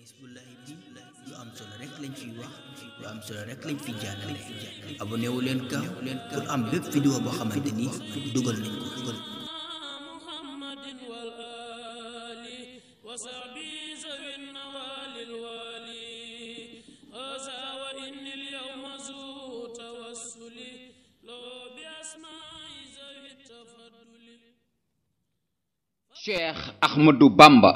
Hizbullahi bi lu am solo rek lañ fiy wax lu am solo rek lañ fiy jàllale abonné wu leen gaaw pour am bépp vidéo boo xamante ni dugal nañ ko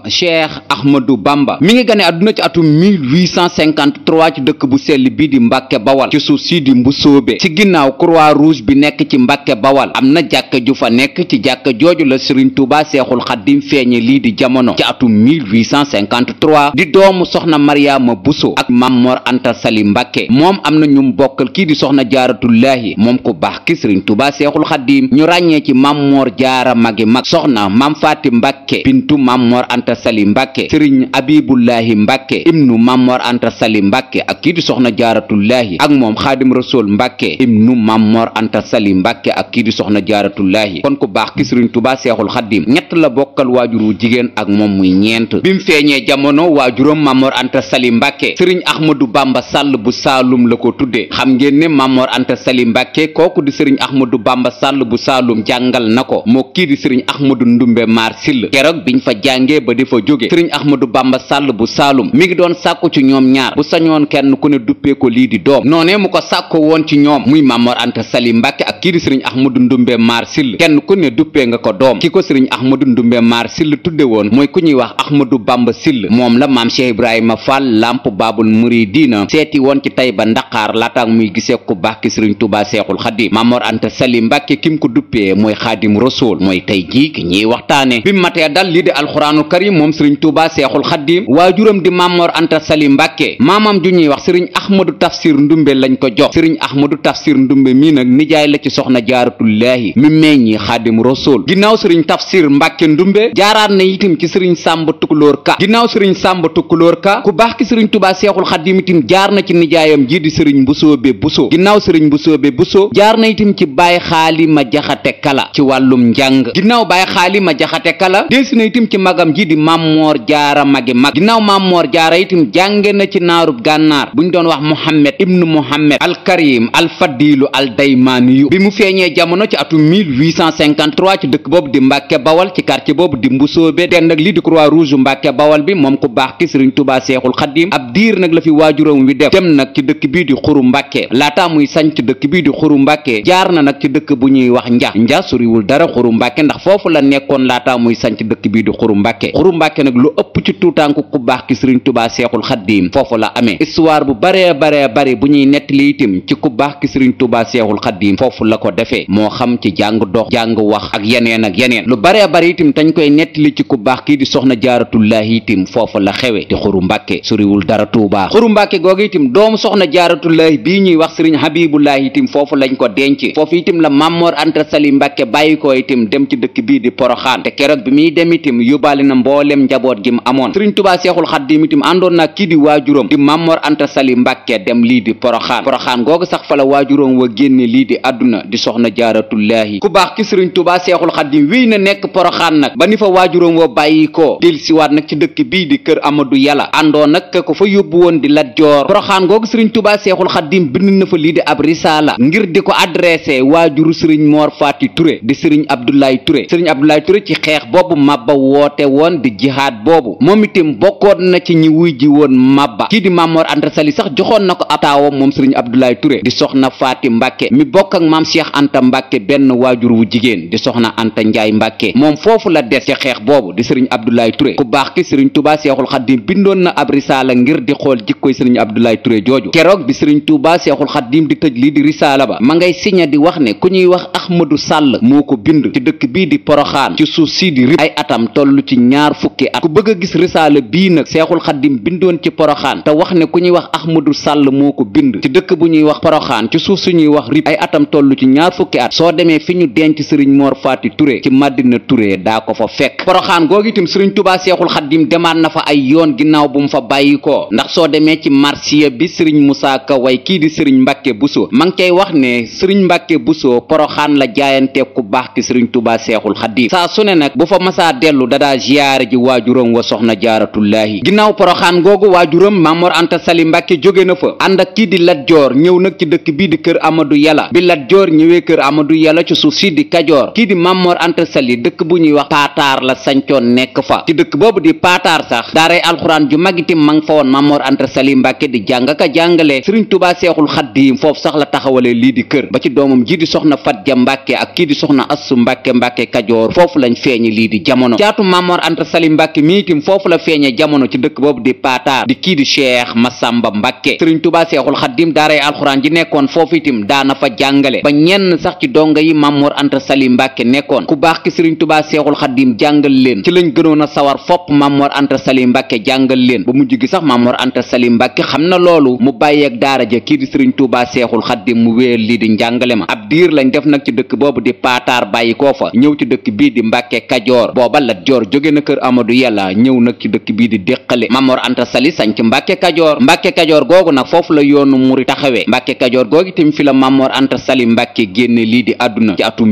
Cheikh Ahmadou Bamba mi ngi gane àdduna ci atum 1853 ci dëkk bu sell bi di Mbàkke Bawal ci suuf si di Mbusoobe ci ginnaaw croix rouge bi nekk ci Mbàkke Bawal am na jàkka ju fa nekk ci jàkka jooju la Sëriñ Tuubaa Seexul Xaddim feeñe lii di jamono ci atum 1853 di doomu soxna Mariama Buso ak Mam Mor Anta Sali Mbàkke moom am na ñu bokkal kii di soxna Jaaratullaahi moom ku baax ki Sëriñ Tuubaa Seexul Xaddim ñu ràññee ci Mam Mor Jaara magi mag soxna Mam Faati Mbàkke bintu Mamor Anta Sali Mbàkke sëriñ Abibullahi Mbàkke ibnu Mamor Anta Sali Mbàkke ak kii di soxna Jaaratullaahi ak moom Xaadim Rasuul Mbàkke ibnu Mamor Anta Sali Mbàkke ak kii di soxna Jaaratullaahi kon ku baax ki sëriñ Tuubaa Seexul Xaddim ñett la bokkal waajuru jigéen ak moom muy ñeent bi mu feeñee jamono waajuram Mamor Anta Sali Mbàkke sëriñ Ahmadou Bamba Sall bu Saalum la ko tudde xam ngeen ne Mamor Anta Sali Mbàkke kooku di sëriñ Ahmadou Bamba Sall bu Saalum jàngal na ko moo kii di sëriñ Ahmadou Ndumbe Maar Sill keroog biñ fa jàngee ba di fa jóge sëriñ Ahmadou Bamba Sall bu Saalum mi ngi doon sàkku ci ñoom ñaar bu sañoon kenn ku ne duppee ko lii di doom noonee mu ko sàkko woon ci ñoom muy Mamor Anta Sali Mbàkke ak kii di sëriñ Ahmadou Ndumbe Maar Sill kenn ku ne duppee nga ko doom ki ko sëriñ Ahmadou Ndumbe Maar Sill tudde woon mooy ku ñuy wax Ahmadou Bamba Sill moom la maam Cheikh Ibrahima Fall Lamp Baabul Muridiina seeti woon ci Tayba Ndakaar laataak muy gisee ku baax ki sëriñ Tuubaa Seexul Xaddim Mamor Anta Sali Mbàkke kim ko duppee mooy Xaadim Rasuul mooy tey jii ki ñuy waxtaane bi matee dal lii di alxuraanul karim moom sëriñ Tuubaa Seexul Xaddim waajuram di Mamor Anta Sali Mbàkke maamam ju ñuy wax sëriñ Ahmadou Tafsir Ndumbe lañ ko jox sëriñ Ahmadou Tafsir Ndumbe mii nag nijaay la ci soxna Jaaratullaahi mi meññi Xaadim Rasuul ginnaaw sëriñ Tafsir Mbàkke Ndumbe jaaraat na itam ci sëriñ Sàmba Tukulóor Ka ginnaaw sëriñ Sàmba Tukulóor Ka ku baax ki sëriñ Tuubaa Seexul Xaddim itam jaar na ci nijaayam ji di sëriñ Mbusoobe Buso ginnaaw sëriñ Mbusoobe Buso jaar na itam ci Baay Xaali Ma Jaxate Kala ci wàllum njàng ginnaaw Baay Xaali Ma Jaxate Kala delsi na itam ci magam ji di Mammoor Jaara magi mag ginnaaw Mammoor Jaara itam jànge na ci naarub gànnaar buñ doon wax Muhammad ibnu Muhammad al Karim al Fadilu al Daymaaniyu bi mu feeñee jamono ci atum 1853 ci dëkk boobu di Mbàkke Bawal ci quartier boobu di Mbusoobe den nag lii di croix rouge Mbàkke Bawal bi moom ku baax ki sëriñ Tuubaa Seexul Xaddim ab diir nag la fi waajuram wi def dem nag ci dëkk bii di Xuru Mbàkke laataa muy sañ ci dëkk bii di Xuru Mbàkke jaar na nag ci dëkk bu ñuy wax nja suriwul dara Xuru Mbàkke ndax foofu la nekkoon laataa muy sañ ci dëkk bii di Xuru Mbàkke Xuru Mbàkke nag lu ëpp ci tuutànku ku baax ki sëriñ Tuubaa Seexul Xaddim foofu la amee histoire bu baree bari bu ñuy nettali itam ci ku baax ki sëriñ Tuubaa Seexul Xaddim foofu la ko defee moo xam ci jàng dox jàng wax ak yeneen lu baree bari itam dañ koy nettali ci ku baax kii di soxna Jaaratullaahi itam foofu la xewe di Xuru Mbàkke suriwul dara Tuubaa Xuru Mbàkke googu itam doomu soxna Jaaratullaahi bii ñuy wax sëriñ Habibullaahi itam foofu lañ ko denc foofu itam la Mamor Anta Sali Mbàkke bàyyi ko itam dem ci dëkk bii di Poroxaan te keroog bi muy dem itam yóbbaale na mboolem njaboot gi mu amoon sëriñ Tuubaa Seexul Xaddim itam àndoon na kii di waajuram di Mamor Anta Sali Mbàkke dem lii di Poroxaan googu sax fa la waajuram wa génne lii di àdduna di soxna Jaaratullaahi ku baax ki sëriñ Tuubaa Seexul Xaddim wéy na nekk Poroxaan nag ba ni fa waajuram wa bàyyi ko del siwaat nag ci dëkk bii di kër Amadou Yàlla àndoon nag ko fa yóbbu woon di Lat Joor Poroxaan googu sëriñ Tuubaa Seexul Xaddim bind na fa lii di ab risaala ngir di ko adressé waajuru sëriñ Mor Faati Touré di sëriñ Abdoulaye Touré sëriñ Abdoulaye Touré ci xeex boobu Mabba woote woon di jihaad boobu moom itam bokkoon na ci ñi wuy ji woon Mabba kii di Mamor Anta Sali sax joxoon na ko ab taawam moom sëriñ Abdoulaye Touré di soxna Faati Mbàkke mi bokk ak maam Cheikh Anta Mbàkke benn waajur wu jigéen di soxna Anta Njaay Mbàkke moom foofu la des ci xeex boobu di sëriñ Abdoulaye Touré ku baax ki sëriñ Tuubaa Seexul Xaddim bindoon na ab risaala ngir di xool jikkoy sëriñ Abdoulaye Touré jooju keroog bi sëriñ Tuubaa Seexul Xaddim di tëj lii di risaala ba ma ngay signé di wax ne ku ñuy wax Ahmadou Sall moo ko bind ci dëkk bii di Poroxaan ci suuf sii di Rip ay atam toll ci ñaar fukki at ku bëgg a gis risaala bii nag Seexul Xaddim bindoon ci Poroxaan te wax ne ku ñuy wax Ahmadou Sall moo ko bind ci dëkk bu ñuy wax Poroxaan ci suuf suñuy wax Rip ay atam toll ci ñaar fukki at soo demee fi ñu denc sëriñ Mor Faati Touré ci Madina Touré daa ko fa fekk Poroxaan googu itam sëriñ Tuubaa Seexul Xaddim demaat na fa ay yoon ginnaaw bu mu fa bàyyi ko ndax soo demee ci marsiya bi sëriñ Musaa Ka way kii di sëriñ Mbàkke Buso ma ngi koy wax ne sëriñ Mbàkke Buso Poroxaan la jaayante ku baax ki sëriñ Tuubaa Seexul Xaddim saa su ne nag bu fa masaa dellu dadaa ziyaare ji waajuram wa soxna jaaratullaahi. ginnaaw poroxaan googu waajuram Mamor Anta Sali Mbàkke jóge na fa ànd ak kii di Lat Joor ñëw nag ci dëkk bii di kër Amadou Yàlla. bi Lat Joor ñëwee kër Amadou Yàlla ci suuf si di Kajoor kii di Mamor Anta Sali dëkk bu ñuy wax paataar la sancoon nekk fa. ci dëkk boobu di paataar sax daaray alxuraan ju mag itam ma nga fa woon Mamor Anta Sali Mbàkke di jàng ka jàngale. sëriñ Tuubaa Seexul Xaddiim foofu sax la taxawalee lii di kër ba ci doomam ji di soxna Fatja Mbàkke ak kii di soxna Assu Mbàkke Mbàkke Kajoor foofu lañ feeñe lii di jamono. caatu Mamor Anta Sali Mbàkke mi itam foofu la feeñe jamono ci dëkk boobu di paataar di kii di Cheikh Masamba Mbàkke. sëriñ Tuubaa Seexul Xaddiim daaray alxuraan ji nekkoon foofu itam daana fa jàngale ba ñenn sax ci donga yi Mamor Anta Sali Mbàkke nekkoon ku baax ki sëriñ Tuubaa Seexul Xaddiim jàngal leen ci lañ gënoon a sawar fopp Mamor Anta Sali Mbàkke jàngal leen ba mujj gi sax Mamor Anta Sali Mbàkke xam na loolu mu bàyyeeg daara ja kii di sëriñ Tuubaa Seexul Xaddiim mu wéyal lii di njàngale ma. ab diir lañ def nag ci dëkk boobu di paataar bàyyi koo fa ñëw ci dëkk bii di Mbàkke Kajoor. booba Lat Joor jóge na kër Amadou Yàlla ñëw nag ci dëkk bii di Déqale. Mamor Anta Sali sanc Mbàkke Kajoor. Mbàkke Kajoor googu nag foofu la yoonu muri taxawee. Mbàkke Kajoor googu itam fi la Mamor Anta Sali Mbàkke génne lii di àdduna ci atum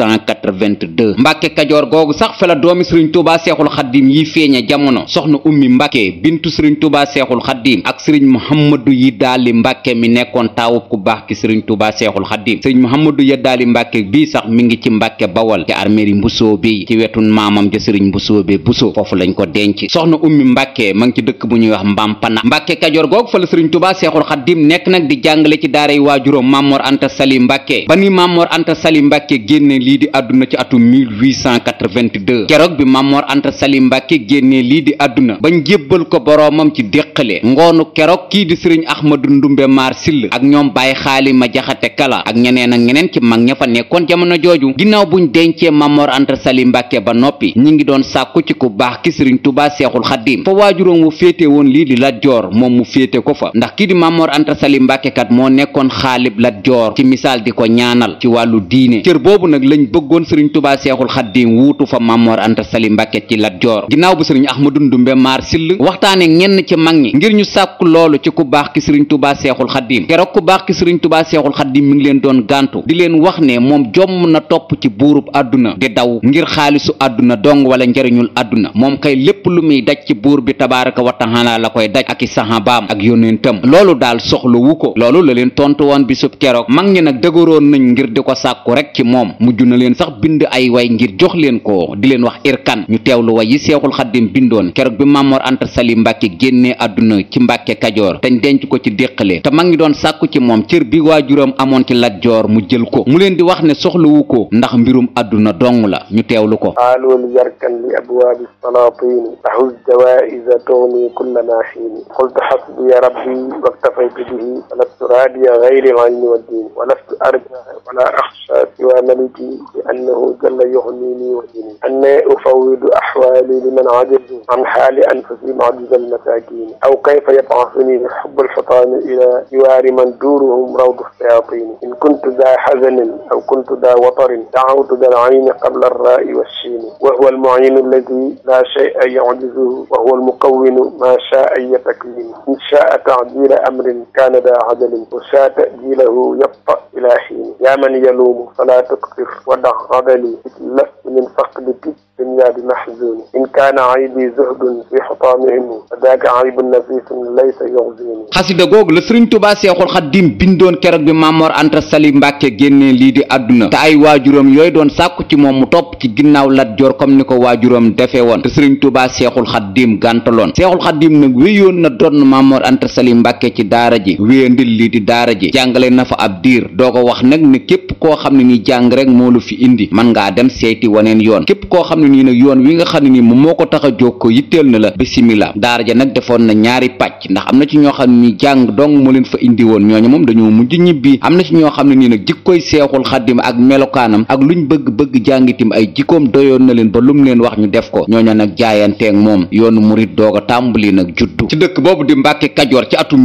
1882. Mbàkke Kajoor googu sax fa la doomi sëriñ Tuubaa Seexul Xaddiim yi feeñe jamono soxna Ummi Mbàkke bintu sëriñ Tuubaa Seexul Xaddiim ak sëriñ Muhammadu yi daali Mbàkke mi nekkoon taawub ku baax ki sëriñ Tuubaa Seexul Xaddiim. sëriñ Muhammadu yi daali Mbàkke bii sax mi ngi ci Mbàkke Bawal ci armeeri Mbusoobe ci wetu maamam ja sëriñ Mbusoobe Buso foofu lañ ko denc. soxna Ummi Mbàkke ma ngi ci dëkk bu ñuy wax Mbampana. Mbàkke Kajoor googu fa la sëriñ Tuubaa Seexul Xaddiim nekk nag di jàngale ci daaray waajuróom Mamor Anta Sali Mbàkke ba ni Mamor Anta Sali Mbàkke génne lii di àdduna ci atum 1882. keroog bi Mamor Anta Sali Mbàkke génnee lii di àdduna bañ jébbal ko boroomam ci Déqale ngoonu keroog kii di sëriñ Ahmadu Ndumbe Maar Sill ak ñoom Baay Xaali ma Jaxate Kala ak ñeneen ak ñeneen ci mag ña fa nekkoon jamono jooju. ginnaaw buñ dencee Mamor Anta Sali Mbàkke ba noppi ñi ngi doon sàkku ci ku baax ki sëriñ Tuubaa Seexul Xaddiim fa waajuróom wu féete woon lii di Lat Joor moom mu féete ko fa ndax kii di Mamor Anta Sali Mbàkke kat moo nekkoon xaalib Lat Joor ci misaal di ko ñaanal ci wàllu diine. cër boobu nag lañ bëggoon sëriñ Tuubaa Seexul Xaddiim wuutu fa Mamor Anta Sali Mbàkke ci Lat Joor. ginnaaw bu sëriñ Ahmadu Ndumbe Maar Sill waxtaane ñenn ci mag ñi ngir ñu sàkku loolu ci ku baax ki sëriñ Tuubaa Seexul Xaddiim keroog ku baax ki sëriñ Tuubaa Seexul Xaddiim mi ngi leen doon gàntu di leen wax ne moom jomm na topp ci buurub àdduna di daw ngir xaalisu àdduna dong wala njariñul àdduna moom kay lépp lu muy daj ci buur bi tabaaraka wa taala la koy daj ak i saxaabaam ak yónnentam loolu daal soxla wu ko. loolu la leen tontu woon bisub keroog mag ñi nag dëgëroon nañ ngir di ko sàkku rek ci moom mujj na leen sax bind ay way ngir jox leen ko di leen wax irkan ñu teewlu way yi Seexul Xaddiim bindoon keroog bi Mamor Anta Sali Mbàkke génnee àdduna ci Mbàkke Kajoor teñ denc ko ci Déqale te mag ñi doon sàkku ci moom cër bi waajuram amoon ci Lat Joor mu jël ko mu leen di wax ne soxlawu ko ndax mbirum àdduna dong la ñu teewlu ko. qaalul yarkan li abwaabi salaatini tahuz jawaa'iza tughni kulla ma xiini qultu xasbiya rabbi waktafaytu bihi walastu raadiya gayri al-ilmi wa diini walastu arja wala axsha siwa maliki li annahu jalla yuxnini wa dini anna ufawwidu axwaali liman ajazu an xaali anfusi majiza almasakini aw kayfa yab'athuni xubbu alxutaami ila jiwaari man duuruhum rawdu sayatini in kuntu daa xazanin aw kuntu daa watarin dacawtu da alcayni qabla alraa'i walshiini wa huwa almuciinu alladi laa shay'a yucjizuhu wa huwa almuqawwinu maa shaa'a yatakwini in shaa'a tacjiila amrin kaana daa cadalin wa shaa'a ta'jiilahu yabta ilaa xiini yaa man yaluumu falaa tuktir wa dac cadali lastu min faqdi dunya bi mahzuni in kaana aybi zuhdun fi xutaamihim fa daaka aybun nafisun laysa yuxzini. xasida googu la sëriñ Tuubaa Seexul Xaddiim bindoon keroog bi Mamor Anta Sali Mbàkke génnee lii di àdduna te ay waajuram yooyu doon sàkku ci moom mu topp ci ginnaaw Lat Joor comme ni ko waajuram defee woon te sëriñ Tuubaa Seexul Xaddiim gàntaloon Seexul Xaddiim nag wéyoon na doon Mamor Anta Sali Mbàkke ci daara ji wéyandil lii di daara ji jàngale na fa ab diir doo ko wax nag ne képp koo xam ne ni jàng rek moo lu fi indi man ngaa dem seeti waneen yoon képp koo xam ne nii nag yoon wi nga xam ne nii moom moo ko tax a jóg ko yitteel na la bisimila. daara ja nag defoon na ñaari pàcc ndax am na ci ñoo xam ne nii jàng dong moo leen fa indi woon ñooñu moom dañoo mujj ñibbi am na ci ñoo xam ne nii nag jikkoy Seexul Xaddiim ak melokaanam ak luñ bëgg jàngitim ay jikkoom doyoon na leen ba lum leen wax ñu def ko ñooñu nag jaayanteeg moom yoonu murit doog a tàmbali nag juddu ci dëkk boobu di Mbàkke Kajoor ci atum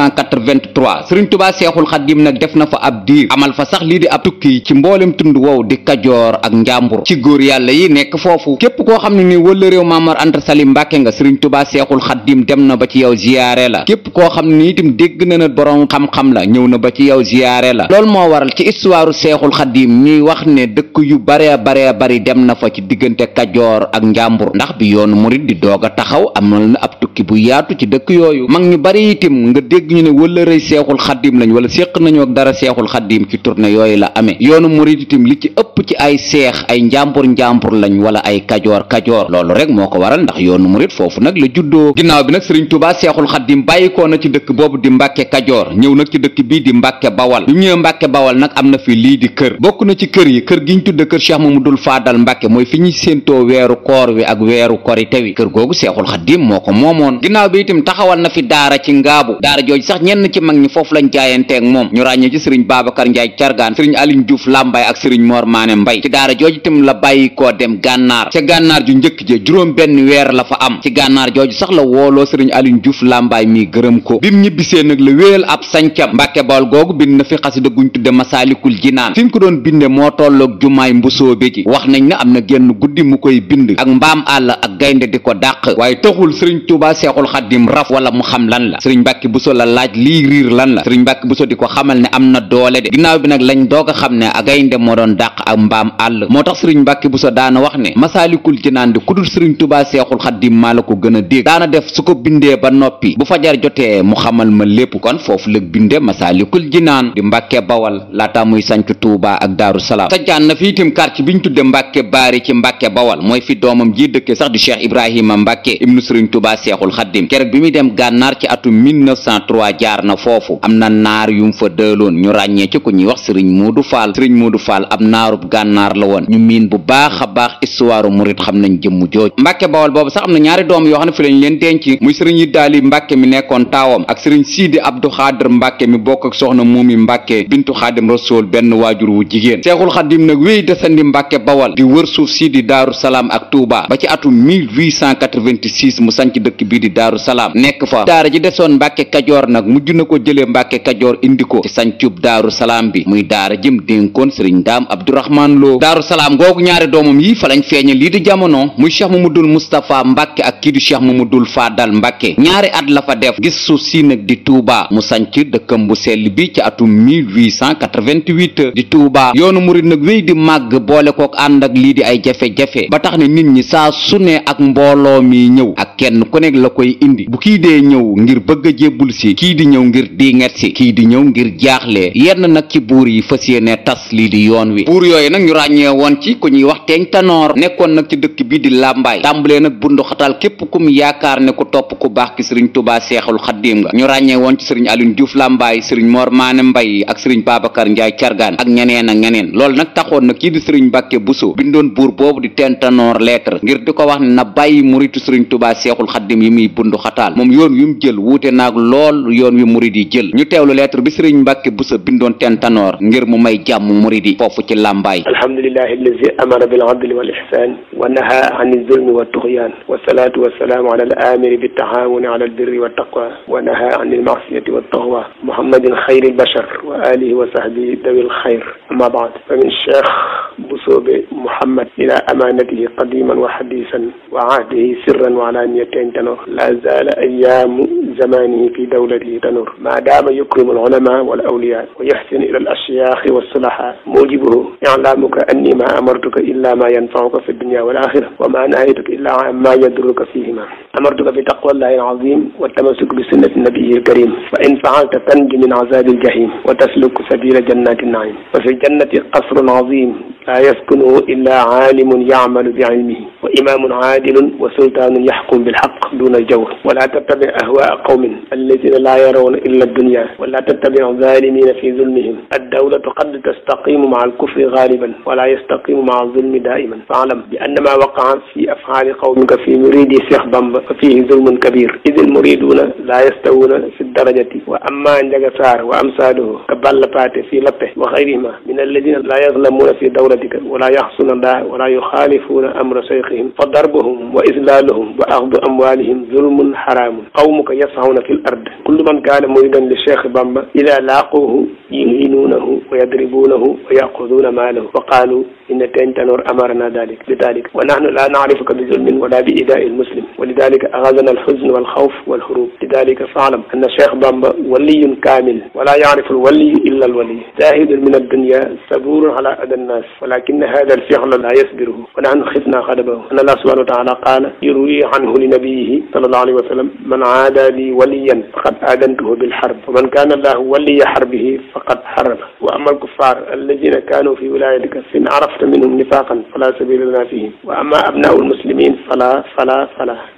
1883 Sëriñ Tuubaa Seexul Xaddiim nag def na fa ab diir amal fa sax lii di ab tukki ci mboolem tund wow di Kajoor ak Njàmbur ci góor yàlla yi nekk foofu. képp koo xam ne ni wala réew Maamor Anta Sali Mbàkke nga sëriñ Tuubaa Seexul Xaddim dem na ba ci yow ziyaare la. képp koo xam ne itam dégg na borom xam-xam la ñëw na ba ci yow ziyaare la. loolu moo waral ci histoire Seexul Xaddim ñuy wax ne dëkk yu bare bari dem na fa ci diggante Kajoor ak Njàmbur ndax bi yoonu murit di doog a taxaw amal na ab tukki bu yaatu ci dëkk yooyu. mag ñu bari itam nga dégg ñu ne wala rëy Seexul Xaddim lañ wala séq nañu ak dara Seexul Xaddim ci tournée yooyu la amee. yoonu murit itam li ci ëpp ci ay seex ay njàmbur lañ wala ay kajoor loolu rek moo ko waral ndax yoonu murit foofu nag la juddoo. ginnaaw bi nag sëriñ Tuubaa Seexul Xaddim bàyyikoo na ci dëkk boobu di Mbàkke Kajoor ñëw nag ci dëkk bii di Mbàkke Bawal. bi mu ñëwee Mbàkke Bawal nag am na fi lii di kër bokk na ci kër yi kër gi ñu tudde kër Cheikh Mamadul Faadal Mbàkke mooy fi ñu séentoo weeru koor wi ak weeru korite wi. kër googu Seexul Xaddim moo ko moomoon. ginnaaw bi itam taxawal na fi daara ci ngaabu. daara jooju sax ñenn ci mag ñi foofu lañ jaayanteeg moom ñu ràññee ci sëriñ Babacar Njaay Cargaan sëriñ Aliou Diouf Lambaay ak sëriñ Mor Maane Mbay. ci daara jooju itam la bàyyi koo dem gànnaar. ca gànnaar ju njëkk je juróom benn weer la fa am. ci gànnaar jooju sax la wooloo sëriñ Aliou Diouf Lambaay mi gërëm ko. bim ñibbisee nag la wéyal ab sancam. Mbàkke Bawol googu bind na fi xasida guñ tudde Masaalikul Jinaan. fi mu ko doon binde moo tolloog jumaay Mbusoobe ji. wax nañ ne am na genn guddi mu koy bind ak mbaam àll ak gaynde di ko dàq. waaye taxul sëriñ Tuubaa Seexul Xaddim raf wala mu xam lan la. sëriñ Mbàkke Buso la laaj lii riir lan la. sëriñ Mbàkke Buso di ko xamal ne am na doole de. ginnaaw bi nag lañ doog a xam ne ak gaynde moo doon dàq ak mbaam àll. moo tax sëriñ Mbàkke Buso daana wax ne Masaalikul Jinaan di ku dul sëriñ Tuubaa Seexul Xaddim maa la ko gën a dégg. daana def su ko bindee ba noppi bu fajar jotee mu xamal ma lépp. kon foofu la binde Masaalikul Jinaan di Mbàkke Bawal laata muy sanc Tuubaa ak Daaru Salaam. sajjaan na fi itam quartier bi ñu tudde Mbàkke Baari ci Mbàkke Bawal mooy fi doomam ji dëkke sax di Cheikh Ibrahima Mbàkke ibnu sëriñ Tuubaa Seexul Xaddim. keroog bi muy dem gànnaar ci atum 1903 jaar na foofu. am na naar yum fa dëloon ñu ràññee ci ku ñuy wax sëriñ Moodu Faal. sëriñ Moodu Faal ab naarub gànnaar la woon ñu miin bu baax a baax histoire murit xam nañ jëmm jooj. Mbàkke Bawal boobu sax am na ñaari doom yoo xam ne fi lañ leen denc muy sëriñ Yiddaali Mbàkke mi nekkoon taawam ak sëriñ Siidi Abdu Xaadir Mbàkke mi bokk ak soxna Moomi Mbàkke bintu Xaadim Rasuul benn waajur wu jigéen. Seexul Xaddim nag wéy desandi Mbàkke Bawal di wër suuf si di Daaru Salaam ak Tuubaa ba ci atum 1886 mu sanc dëkk bii di Daaru Salaam nekk fa. daara ji desoon Mbàkke Kajoor nag mujj na ko jëlee Mbàkke Kajoor indi ko ci sancub Daaru Salaam bi muy daara jëm dénkoon sëriñ Daam Abdourahman Lo. Daaru Salaam googu ñaari doomam yi fa lañ feeñal lii di jamono muy Cheikh Mamadul Moustapha Mbàkke ak kii di Cheikh Mamadul Faadal Mbàkke. ñaari at la fa def gis suuf si nag di Tuubaa mu sanc dëkkam bu sell bi ci atum 1888 di Tuubaa. yoonu murit nag wéy di màgg boole kook ànd ak lii di ay jafe-jafe ba tax ne nit ñi saa su ne ak mbooloo mi ñëw ak kenn ku nekk la koy indi. bu kii dee ñëw ngir bëgg a jébbul si kii di ñëw ngir diinget si kii di ñëw ngir jaaxle yenn nag ci buur yi fas yéene tas lii di yoon wi. buur yooyu nag ñu ràññee woon ci ku ñuy wax Teeñ Tanoor nekkoon nag ci dëkk bii di Làmbaay tàmbalee nag bundu xatal képp ku mu yaakaar ne ku topp ku baax ki sëriñ Tuubaa Seexul Xaddim nga. ñu ràññee woon ci sëriñ Aliou Diouf Lambaay sëriñ Mor Maane Mbay ak sëriñ Babacar Njaay Cargaan ak ñeneen ak ñeneen. loolu nag taxoon na kii di sëriñ Mbàkke Buso bindoon buur boobu di Teeñ Tanoor lettre ngir di ko wax ne na bàyyi muritu sëriñ Tuubaa Seexul Xaddim yi muy bundu xataal moom yoon wi mu jël wuute naag lool yoon wi murid yi jël. ñu teewlu lettre bi sëriñ Mbàkke Buso bindoon Teeñ Tanoor ngir mu may jàmm murid yi foofu ci Làmbaay. alhamdulillahi allazi amara bil adli wal ihsan wa naha ani zulmi wa tughyan wa salatu wa salaamu ala al amiri bit taawuni ala al birri wa taqwa wa naha ani al ma'siyati wa taghwa muhammadin khayri al bashar wa alihi wa sahbihi dawil khayr amma ba'd fa min cheikh Busoobe Muhammad ila amanatihi qadiman wa hadisan wa ahdihi sirran wa alaniyatan tanur la zala ayyamu zamanihi fi dawlatihi tanur ma dama yukrimu al ulama wal awliya wa yahsinu ila al ashyakh was sulaha mujibuhu i'lamuka anni ma amartuka illa ma yanfa'uka fi dunya wal akhirah wa ma nahaytuka illa ma yadurruka fihima amartuka bi taqwallahi al azim wa tamassuk bi sunnati nabiyyi al karim fa in fa'alta tanju min azabi al jahim wa tasluku sabila jannati an-na'im wa fi jannati qasrun azim la yaskunuhu illa alimun ya'malu bi ilmihi wa imamun adilun wa sultanun yahkum bil haqq duna al jawr wa la tattabi ahwa'a qawmin alladhina la yarawna illa ad-dunya wa la tattabi adh-dhalimina fi zulmihim ad-dawlatu qad tastaqimu ma'a al-kufri ghaliban wa la yastaqimu ma'a adh-dhulmi da'iman fa'lam bi anna ma waqa'a fi af'ali qawmika fi muridi Cheikh Bamba fa fihi zulmun kabir idh al-muriduna la yastawuna fi ad-darajati wa amma Njaga Saar wa amsaluhu ka Balla Paate fi Lappe wa ghayrihima min alladhina la yadhlamuna fi dawlatika wa la ya'suna Allah wa la yukhalifuna amra shaykhihim fa darbuhum wa izlaluhum wa akhdhu amwalihim zulmun haramun qawmuka yas'una fil ard kullu man kana muridan li Cheikh Bamba idha laquhu yuhinunahu wa yadribunahu wa ya'khuduna malahu wa qalu inna teen tanoor amarana بذلك ونحن لا نعرفك بظلم ولا بإيذاء المسلم ولذلك أغاظنا الحزن والخوف والهروب لذلك فاعلم أن الشيخ بامبا ولي كامل ولا يعرف الولي إلا الولي زاهد من الدنيا صبور على أذى الناس ولكن هذا الفعل لا يصبره ونحن خفنا غضبه أن الله سبحانه وتعالى قال يروي عنه لنبيه صلى الله عليه وسلم من عادى لي وليا فقد آذنته بالحرب ومن كان الله ولي حربه فقد حرب وأما الكفار الذين كانوا في ولايتك فإن عرفت منهم نفاقا فلا سبيل لنا فيهم وأما أبناء المسلمين فلا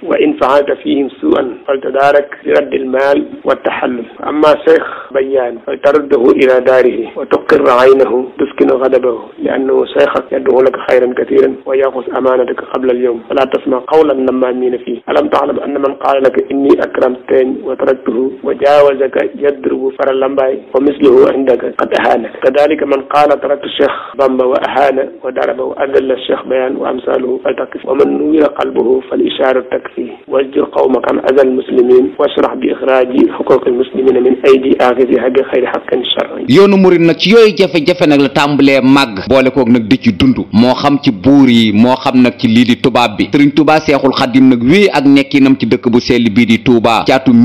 وإن فعلت فيهم سوءا فلتدارك برد المال والتحلل أما شيخ بيان فلترده إلى داره وتقر عينه تسكن غضبه لأنه شيخك يدعو لك خيرا كثيرا ويأخذ أمانتك قبل اليوم فلا تسمع قول النمامين فيه ألم تعلم أن من قال لك إني أكرمتني وتركته وجاوزك يضرب فر اللمباي ومثله عندك قد أهانك كذلك من قال تركت الشيخ بامبا وأهان وضرب وأذل الشيخ بيان وأمثاله فلتقف ومن نوير قلبه فالإشارة تكفيه واجر قومك عن أذى المسلمين واشرح بإخراج حقوق المسلمين من أيدي آخذها بخير حق شرعي yoonu murid nag ci yooyu jafe-jafe nag la tàmbalee màgg boole koog nag di ci dund moo xam ci buur yi moo xam nag ci lii di tubaab bi sëriñ Touba Seexul Xadim nag wéy ak nekkinam ci dëkk bu sell bii di Touba ci atum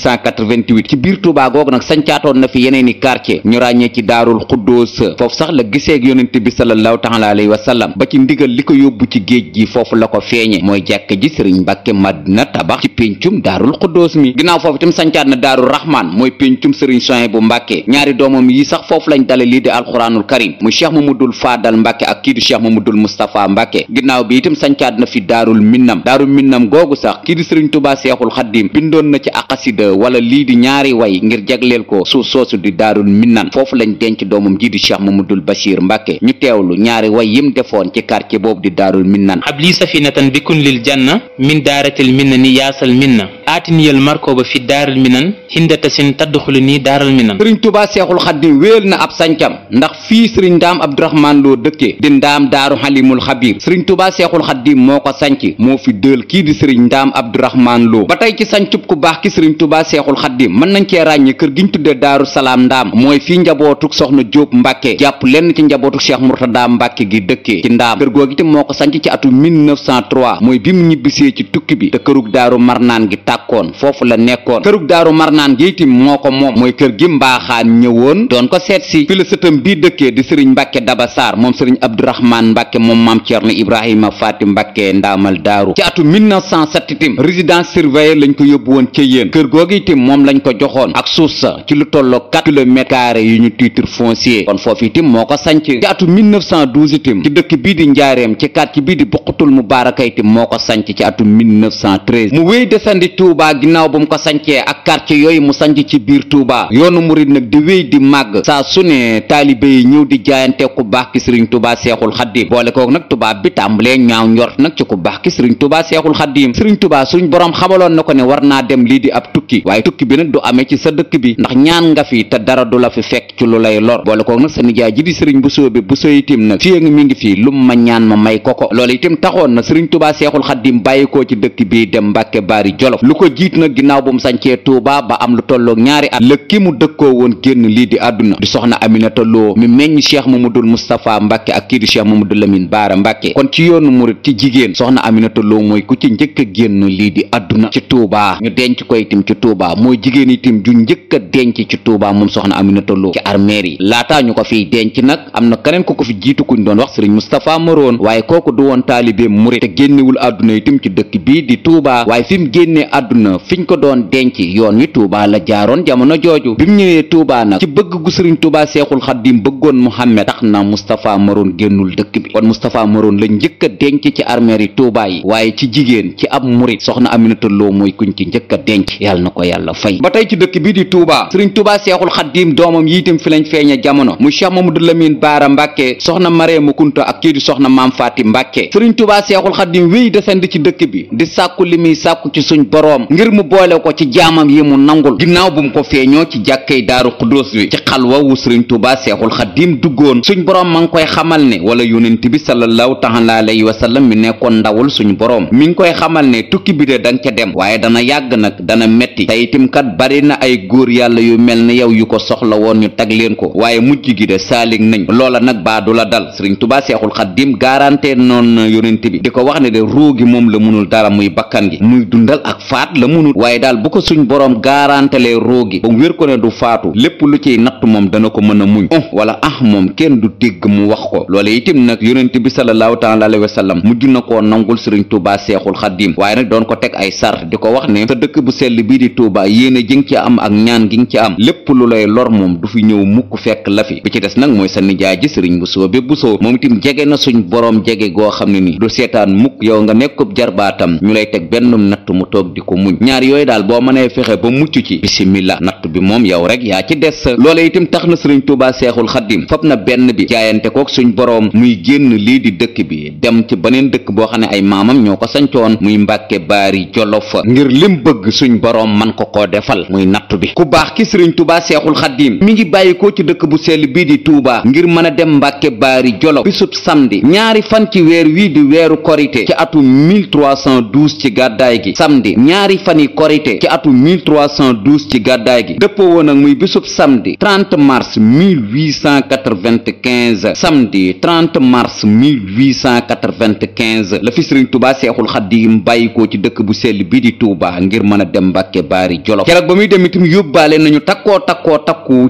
1888 ci biir Touba googu nag sañcaatoon na fi yeneeni quartier ñu ràññee ci Daarul Xuddoos foofu sax la giseeg yonent bi sallallahu taala alayhi wa sallam ba ci ndigal li ko yóbbu ci géej gi foofu la ko feeñe mooy jàkk ji sëriñ Mbàkke Madina tabax ci péncum Daarul Xuddoos mi ginnaaw foofu itam sañcaat na Daaru Rahman mooy péncum sëriñ Suhaybu Mbàkke ñaari doomam yi sax foofu lañ dale lii di alxuraanul karim muy cheikh mamadul faadal mbàkke ak kii di cheikh mamadul mustapha mbàkke ginnaaw bi itam sancaat na fi daarul minnam googu sax kii di sëriñ tubaa seexul xaddim bindoon na ci aqasida wala lii di ñaari way ngir jagleel ko suuf soosu di daarul minnan foofu lañ denc doomam ji di cheikh mamadul bachir mbàkke ñu teewlu ñaari way yim defoon ci quartier boobu di daarul minnan habli safinatan bikun lil janna min daaratil minna ni yaasal minna aatiniyal markoba fi daaral minan hindatasin tadxulu nii daaral minan sëriñ tubaa seexul xaddim wéel na ab sancam ndax fii sëriñ ndaam abdourahman loo dëkkee di ndaam daaru xalimul xabir sëriñ tubaa seexul xaddim moo ko sanc moo fi dël kii di sëriñ ndaam abdourahman loo ba tey ci sancub ku baax ki sëriñ tubaa seexul xaddim mën nañ cee ràññe kër giñ tudde daaru salaam ndaam mooy fii njabootuk soxna jóob mbàkke jàpp lenn ci njabootuk cheikh murtada mbàkke gi dëkkee ci ndaam kër googu itam moo ko sanc ci atu 1903 mooy bi mu ñibbisee ci tukki bi te kërug daaru marnaan gi tàkkoon foofu la nekkoon kërug daaru marnaan gi itam moo ko moom mooy kër gi mbaaxaan ñëwoon doon ko seet si fi la sëtam bii dëkkee di sëriñ mbàkke daba saar moom sëriñ abdourahman mbàkke moom maam ceerno ibrahima faati mbàkke ndaamal daaru ci atu 1907 itam résidence surveillée lañ ko yóbbu woon ca yéen kër googu itam moom lañ ko joxoon ak suuf sa ci lu tolloo 4 kilomètres carrés yu ñu titre foncier kon foofu itam moo ko sanc ci atu 1912 itam ci dëkk bii di njaareem ci quartier bii di buqatul mubaaraka itam moo ko sanc ci atu 1913 mu wéy desandi Touba ginnaaw bu mu ko sancee ak quartier yooyu mu sanc ci biir Touba yoonu murid nag di wéy di màgg saa su ne taalibe yi ñëw di jaayante ku baax ki sëriñ tubaa seexul xaddim boole kook nag tubaab bi tàmbalee ñaaw njort nag ci ku baax ki sëriñ tubaa seexul xaddim sëriñ tubaa suñ boroom xamaloon na ko ne war naa dem lii di ab tukki waaye tukki bi nag du amee ci sa dëkk bi ndax ñaan nga fi te dara du la fi fekk ci lu lay lor boole kook nag sa nijaay ji di sëriñ bu soobe bu soo itim nag fii nga mi ngi fii lu ma ñaan ma may ko ko loolu itam taxoon na sëriñ tubaa seexul xaddim bàyyikoo ci dëkk bi dem mbàkke baari jolof lu ko jiit nag ginnaaw bu mu sancee tuubaa ba am lu tolloog ñaari at la ki mu dëkkoo woon génn lii di àdduna di soxna Aminata Lo mi meññ cheikh mamadul moustapha mbàkke ak kii di cheikh mamadou lamine baara mbàkke kon ci yoonu murit ci jigéen soxna Aminata Lo mooy ku ci njëkk a génn lii di àdduna ci Touba ñu denc ko itam ci Touba mooy jigéen itam ju njëkk a denc ci Touba moom soxna Aminata Lo ci armeer yi laataa ñu ko fiy denc nag am na keneen ku ko fi jiitu kuñ doon wax sëriñ Moustapha Maroon waaye kooku du woon taalibe murit te génnewul àdduna itam ci dëkk bii di Touba waaye fi mu génnee àdduna fiñ ko doon denc yoon wi Touba la jaaroon jamono jooju bi mu ñëwee Touba nag ci bëgg gu sëriñ Touba seexul xaddim bëggoon Muhammad tax na Moustapha Maroon génnul dëkk bi kon Moustapha Maroon la njëkk a denc ci armeer yi Touba yi waaye ci jigéen ci ab murit soxna Aminata Lo mooy kuñ ci njëkk a denc yàlla na ko yàlla fay ba tey ci dëkk bii di Touba sëriñ Touba seexul xaddim doomam yi itam fi lañ feeñe jamono muy cheikh mamadou lamine baara mbàkke soxna Mareema Kunta ak kii di soxna maam faati mbàkke sëriñ Touba seexul xaddim wéy desandi ci dëkk bi di sàkku li muy sàkku ci suñ boroom ngir mu boole ko ci jaamam yi mu nangul ginnaaw bu mu ko feeñoo ci jàkkay daaru xudóos wi ci xalwa wu sëriñ Tuubaa seexul xaddiim duggoon suñ boroom ma ngi koy xamal ne wala yonent bi sallallahu taala alayhi wa sallam mi nekkoon ndawul suñ boroom mi ngi koy xamal ne tukki bi de danga ca dem waaye dana yàgg nag dana metti te itam kat bari na ay góor yàlla yu mel ne yow yu ko soxla woon ñu tag leen ko waaye mujj gi de saalig nañ loola nag baa du la dal sëriñ Tuubaa seexul xaddiim garanté noon yonent bi di ko wax ne de ruugi moom la munul dara muy bakkan gi muy dundal ak faat la munul waaye daal bu ko suñ boroom garantelee ruugi ba wér ko ne du faatu lépp lu ciy natt moom dana ko mën a muñ wala moom kenn du dégg mu wax ko loole itam nag yonent bi sallallahu taala alayhi wa sallam mujj na koo nangul sëriñ Tuubaa seexul xaddiim waaye nag doon ko teg ay sart di ko wax ne sa dëkk bu sell bii di Tuubaa yéene ji nga ci am ak ñaan gi nga ci am lépp lu lay lor moom du fi ñëw mukk fekk la fi bi ci des nag mooy sa nijaay ji sëriñ Mbusoobe Busoo moom itam jege na suñ boroom jege goo xam ne ni du seetaan mukk yow nga nekkub jarbaatam ñu lay teg benn natt mu toog di ko muñ ñaar yooyu daal boo mënee fexe ba mucc ci bisimila natt bi moom yow rek yaa ci des loole itam tax na sëriñ Tuubaa seexul xaddiim fab na benn bi jaayante kook suñ boroom muy génn lii di dëkk bi dem ci beneen dëkk boo xam ne ay maamam ñoo ko sancoon muy Mbàkke Baari Jolof ngir lim bëgg suñ boroom man ko koo defal muy natt bi ku baax ki sëriñ Tuubaa seexul xaddiim mi ngi bàyyikoo ci dëkk bu sell bii di Tuubaa ngir mën a dem Mbàkke Baari Jolof bisub samedi ñaari fan ci weer wii di weeru korite ci atum 1312 ci gàddaay gi samedi ñaari fan yi korite ci atum 1312 ci gàddaay gi dëppoo woon ak muy bisub samedi 30 mars 1895 samedi 30 mars 1895 la fi sëriñ Tuubaa seexul xaddiim bàyyikoo ci dëkk bu sell bi di Tuubaa ngir mën a dem Mbàkke Baari Jolof keroog ba muy dem itam yóbbaale nañu takku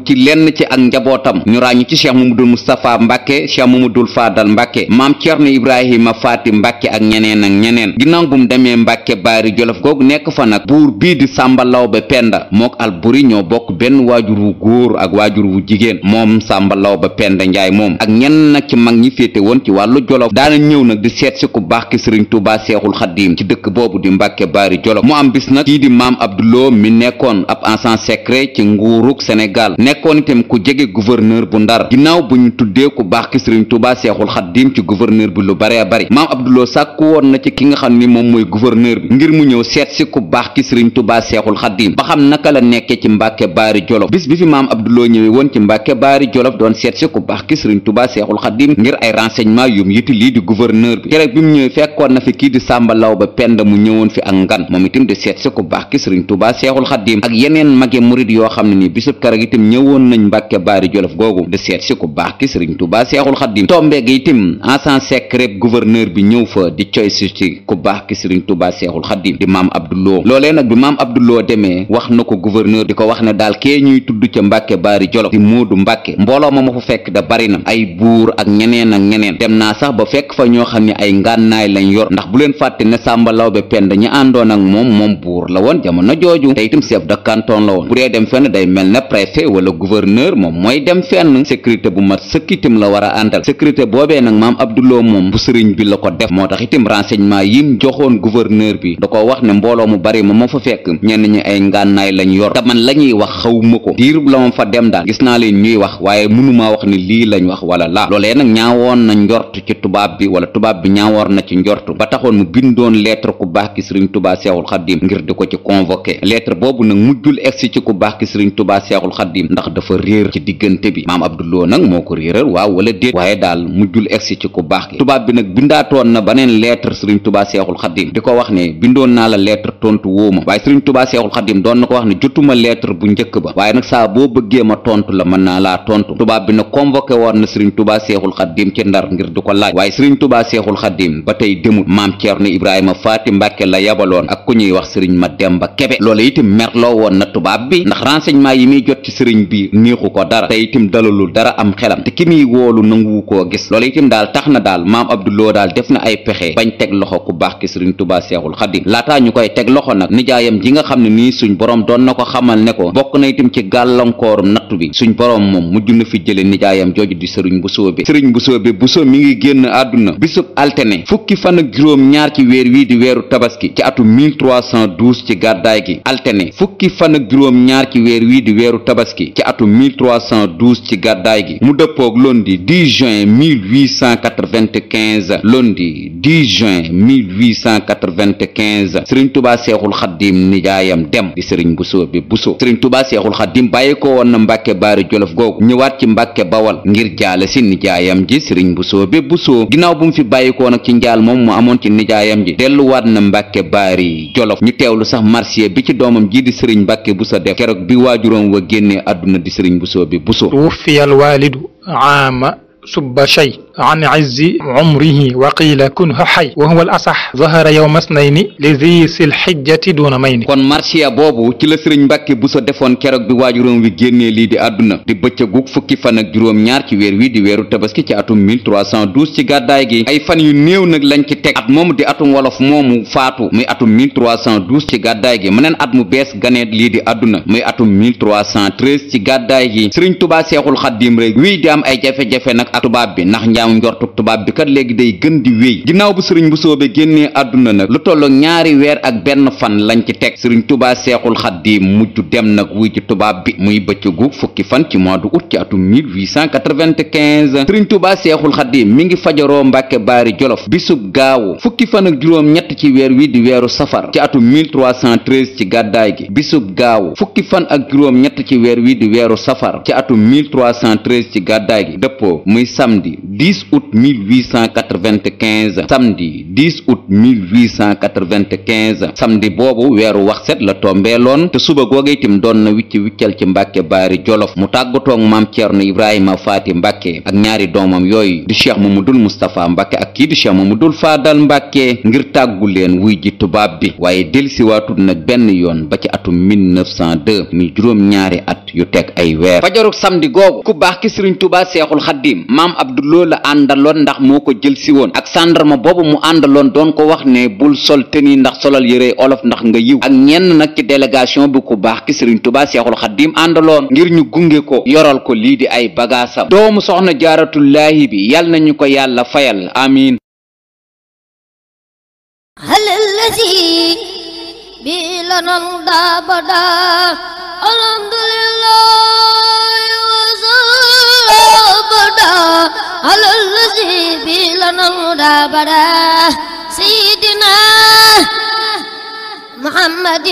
ci lenn ci ak njabootam ñu ràññu ci cheikh Mamadul Moustapha Mbàkke cheikh Mamadul Faadal Mbàkke maam Cerno Ibrahima Faati Mbàkke ak ñeneen ginnaaw bu mu demee Mbàkke Baari Jolof googu nekk fa nag buur bii di Sàmba Lawbe Penda mook Alburi ñoo bokk benn waajur wu góor ak waajur wu jigéen moom Sàmba Lawbe Penda Njaay moom ak ñenn nag ci mag ñi féete woon ci wàllu Jolof daana ñëw nag di seet si ku baax ki sëriñ Tuubaa seexul xaddiim ci dëkk boobu di Mbàkke Baari Jolof mu am bis nag kii di maam Abdoulo mi nekkoon ab agent secret ci nguuruk Sénégal nekkoon itam ku jege gouverneur bu Ndar ginnaaw bu ñu tuddee ku baax ki sëriñ Tuubaa seexul xaddiim ci gouverneur bi lu bare bari maam Abdoulo sàkku woon na ci ki nga xam ni moom mooy gouverneur bi ngir mu ñëw seet si ku baax ki sëriñ Tuubaa seexul xaddiim ba xam naka la nekkee ci Mbàkke Baari Jolof bis bi fi maam Abdoulo ñëwee woon ci Mbàkke Baari Jolof doon seet si ku baax ki sëriñ Tuubaa seexul xaddiim ngir ay renseignement yum yiti lii di gouverneur bi keroog bi mu ñëwee fekkoon na fi kii di Sàmba Lawbe Penda mu ñëwoon fi ak ngan moom itam di seet si ku baax ki sëriñ Tuubaa seexul xaddiim ak yeneen mage murid yoo xam ne ni bisub keroog itam ñëwoon nañ Mbàkke Baari Jolof googu di seet si ku baax ki sëriñ Tuubaa seexul xaddiim tombeeg itam agent secret gouverneur bi ñëw fa di coy si ci ku baax ki sëriñ Tuubaa seexul xaddiim di maam Abdoulo loolee nag bi maam Abdoulo demee wax na ko gouverneur di ko wax ne daal kee ñuy tudd ca Mbàkke Baari Jolof di Moodu Mbàkke mbooloo ma fa fekk da bari na ay buur ak ñeneen dem naa sax ba fekk fa ñoo xam ne ay ngànnaay lañ yor ndax bu leen fàtte ne Sàmba Lawbe Penda ñi àndoon ak moom buur la woon jamono jooju te itam chef de canton la woon bu dee dem fenn day mel ne préfet wala gouverneur moom mooy dem fenn sécurité bu mat sëkk itam la war a àndal sécurité boobee nag maam Abdoulo moom bu sëriñ bi la ko def moo tax itam renseignement yim joxoon gouverneur bi da ko wax ne mbooloo mu bari ma fa fekk ñenn ñi ay ngànnaay lañ yor te man la ñuy wax xawuma ko diirub la ma fa dem daal gis naa leen ñuy wax waaye mënumaa wax ni lii lañ wax wala laa loolee nag ñaawoon na njort ci tubaab bi wala tubaab bi ñaawoon na ci njort ba taxoon mu bindoon lettre ku baax ki sëriñ Tuubaa seexul xaddiim ngir di ko ci convoqué lettre boobu nag mujjul egsi ci ku baax ki sëriñ Tuubaa seexul xaddiim ndax dafa réer ci diggante bi maam Abdoulo nag moo ko réeral waaw wala déet waaye daal mujjul egsi ci ku baax ki tubaab bi nag bindaatoon na baneen lettre sëriñ Tuubaa seexul xaddiim di ko wax ne bindoon naa la lettre tontu wóoma waaye sëriñ Tuubaa seexul xaddiim doon na ko wax ne jotuma lettre bu njëkk ba waaye nag saa boo bëggee ma tontu la mën naa laa tontu tubaab bi nag convoqué woon na sëriñ Tuubaa seexul xaddiim ci Ndar ngir di ko laaj waaye sëriñ Tuubaa seexul xaddiim ba tey demul maam Cerno Ibrahima Faati Mbàkke la yabaloon ak ku ñuy wax sëriñ Mademba Kebe loolu itam merloo woon na tubaab bi ndax renseignement yi muy jot ci sëriñ bi neexu ko dara te itam dalalul dara am xelam te ki muy woolu nanguwu koo gis loolu itam daal tax na daal maam Abdoulo daal def na ay pexe bañ teg loxo ku baax ki sëriñ Tuubaa seexul xaddiim laataa ñu koy teg loxo nag nijaayam ji nga xam ne nii suñ borom doon na ko xamal ne ko bokk na itam ci gàllankoorum nattu bi suñ borom moom mujj na fi jële nijaayam jooju di sëriñ Busoobe sëriñ Busoobe Buso mi ngi génn àdduna bisub altene fukki fan ak juróom ñaar ci weer wii di weeru tabaski ci atu 1312 ci gàddaay gi altene fukki fan ak juróom ñaar ci weer wii di weeru tabaski ci atu 1312 ci gàddaay gi mu dëppoog lundi 10 juin 1895 lundi 10 juin 1895 sëriñ Tuubaa seexul xaddim nijaayam dem di sëriñ Busoobe Buso. sëriñ Tuubaa seexul xaddim bàyyi ko woon na Mbàkke Baari Jolof googu ñëwaat ci Mbàkke Bawal ngir jaale si nijaayam ji sëriñ Busoobe Buso. ginnaaw bu mu fi bàyyikoo nag ci njaal moom mu amoon ci nijaayam ji delluwaat na Mbàkke Baari Jolof. ñu teewlu sax marsiya bi ci doomam ji di sëriñ Mbàkke Buso def keroog bi waajuróom wa génnee àdduna di sëriñ Busoobe Buso. tuwuffiya alwalidu aama subba shay an izzi umrihi wa qiila kunha xay wa huwa al asax zahara yawma snayni li zi sil xijjati duna mayni. kon marsiya boobu ci la sëriñ Mbàkke Buso defoon keroog bi waajuróom wi génnee lii di àdduna di bëccëgug fukki fan ak juróom-ñaar ci weer wi di weeru tabaski ci atum 1312 ci gàddaay gi. ay fan yu néew nag lañ ci teg at moomu di atum wolof moomu faatu muy atum 1312 ci gàddaay gi meneen at mu bees ganeet lii di àdduna muy atum 1313 ci gàddaay gi. sëriñ Tuubaa seexul xaddim rek wii di am ay jafe-jafe nag ak tubaab bi ndax njaamu njortuk tubaab bi kat léegi day gën di wéy. ginnaaw bu sëriñ Busoobe génnee àdduna nag lu tollook ñaari weer ak benn fan lañ ci teg sëriñ Tuubaa seexul xaddim mujj dem nag wuy ci tubaab bi muy bëccëgu fukki fan ci mois d'août ci atum 1895. sëriñ Tuubaa seexul xaddim mi ngi fajaroo Mbàkke Baari Jolof bisub gaawu fukki fan ak juróom-ñett ci weer wi di weeru safar ci atum 1313 ci gàddaay gi. bisub gaawu fukki fan ak juróom-ñett ci weer wi di weeru safar ci atum 1313 ci gàddaay gi dëppoo muy samedi 10 août 1895. samedi 10 août 1895 samedi boobu weeru waxset la tombeeloon te suba googu itam doon na wiccal ci Mbàkke Baari Jolof mu tàggatoog maam Ceerno Ibrahima Faati Mbàkke ak ñaari doomam yooyu di cheikh Mamadul Mustapha Mbàkke ak kii di cheikh Mamadul Faadal Mbàkke ngir tàggu leen wuy ji tubaab bi waaye delsiwaatut nag benn yoon ba ci atum 1902 mi juróom-ñaari at yu teg ay weer. fajaruk samedi googu ku baax ki sëriñ Tuubaa seexul xaddim maam Abduloo la àndaloon ndax moo ko jël si woon ak sàndarma boobu mu àndaloon doon ko wax ne bul sol tëni ndax solal yére olof ndax nga yiw ak ñenn nag ci délégation bi ku baax ki sëriñ Tuubaa seexul xaddim àndaloon ngir ñu gunge ko yoral ko lii di ay bagaasam. doomu soxna jaaratullaahi bi yal nañu ko yàlla fayal amiin. على الذي بلنا الهدى بدا سيدنا محمد